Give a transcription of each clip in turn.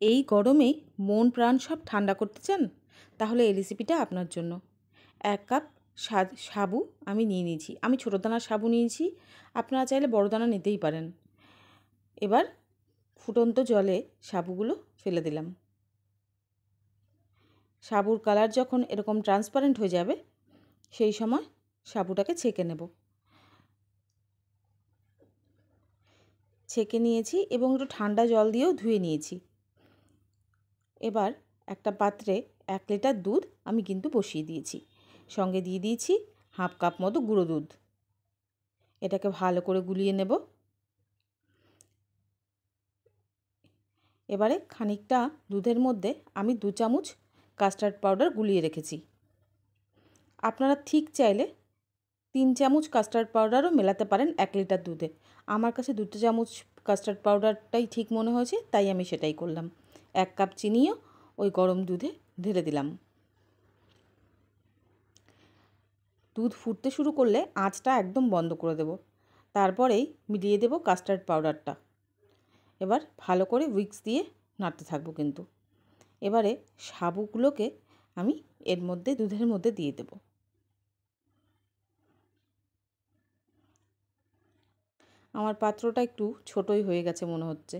এই গরমে মন প্রাণ সব ঠান্ডা করতে চান, তাহলে এই রেসিপিটা আপনার জন্য। 1 কাপ সাবু আমি নিয়ে নিয়েছি। আমি ছোটো দানার সাবু নিয়েছি, আপনারা চাইলে বড় দানা নিতেই পারেন। এবার ফুটন্ত জলে সাবুগুলো ফেলে দিলাম। সাবুর কালার যখন এরকম ট্রান্সপারেন্ট হয়ে যাবে, সেই সময় সাবুটাকে ছেঁকে নেব। ছেঁকে নিয়েছি এবং একটু ঠান্ডা জল দিয়েও ধুয়ে নিয়েছি। এবার একটা পাত্রে 1 লিটার দুধ আমি কিন্তু বসিয়ে দিয়েছি। সঙ্গে দিয়ে দিয়েছি হাফ কাপ মতো গুঁড়ো দুধ। এটাকে ভালো করে গুলিয়ে নেব। এবারে খানিকটা দুধের মধ্যে আমি 2 চামচ কাস্টার্ড পাউডার গুলিয়ে রেখেছি। আপনারা ঠিক চাইলে 3 চামচ কাস্টার্ড পাউডারও মেলাতে পারেন 1 লিটার দুধে। আমার কাছে 2 চামচ কাস্টার্ড পাউডারটাই ঠিক মনে হয়েছে, তাই আমি সেটাই করলাম। 1 কাপ চিনিও ওই গরম দুধে ঢেলে দিলাম। দুধ ফুটতে শুরু করলে আঁচটা একদম বন্ধ করে দেব। তারপরেই মিলিয়ে দেব কাস্টার্ড পাউডারটা। এবার ভালো করে উইস্ক দিয়ে নাড়তে থাকবো কিন্তু। এবারে সাবুগুলোকে আমি এর মধ্যে দুধের মধ্যে দিয়ে দেব। আমার পাত্রটা একটু ছোটই হয়ে গেছে মনে হচ্ছে।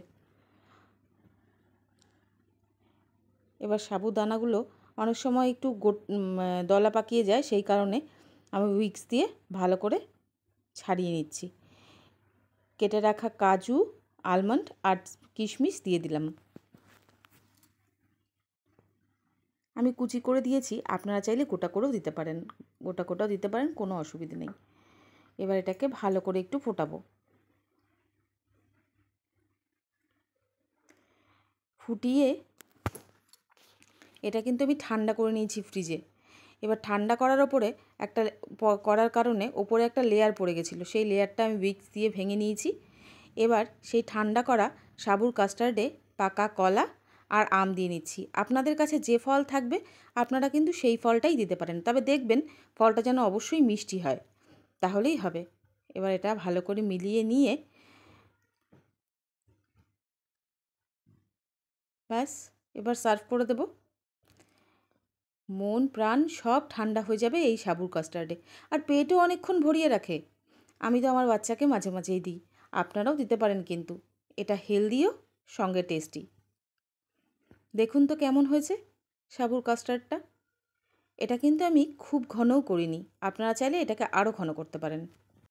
এবার সাবুদানাগুলো অনেক সময় একটু দলা পাকিয়ে যায়, সেই কারণে আমি উইস্ক দিয়ে ভালো করে ছাড়িয়ে নিচ্ছি। কেটে রাখা কাজু, আলমন্ড আর কিশমিশ দিয়ে দিলাম। আমি কুচি করে দিয়েছি, আপনারা চাইলে গোটা করেও দিতে পারেন, গোটাও দিতে পারেন, কোনো অসুবিধে নেই। এবার এটাকে ভালো করে একটু ফোটাবো। ফুটিয়ে এটা কিন্তু আমি ঠান্ডা করে নিয়েছি ফ্রিজে। এবার ঠান্ডা করার ওপরে করার কারণে ওপরে একটা লেয়ার পড়ে গেছিলো, সেই লেয়ারটা আমি উইস্ক দিয়ে ভেঙে নিয়েছি। এবার সেই ঠান্ডা করা সাবুর কাস্টার্ডে পাকা কলা আর আম দিয়ে নিচ্ছি। আপনাদের কাছে যে ফল থাকবে আপনারা কিন্তু সেই ফলটাই দিতে পারেন, তবে দেখবেন ফলটা যেন অবশ্যই মিষ্টি হয়, তাহলেই হবে। এবার এটা ভালো করে মিলিয়ে নিয়ে ব্যাস, এবার সার্ভ করে দেব। মন প্রাণ সব ঠান্ডা হয়ে যাবে এই সাবুর কাস্টার্ডে, আর পেটও অনেকক্ষণ ভরিয়ে রাখে। আমি তো আমার বাচ্চাকে মাঝে মাঝেই দিই, আপনারাও দিতে পারেন কিন্তু। এটা হেলদিও সঙ্গে টেস্টি। দেখুন তো কেমন হয়েছে সাবুর কাস্টার্ডটা। এটা কিন্তু আমি খুব ঘনও করিনি, আপনারা চাইলে এটাকে আরও ঘন করতে পারেন।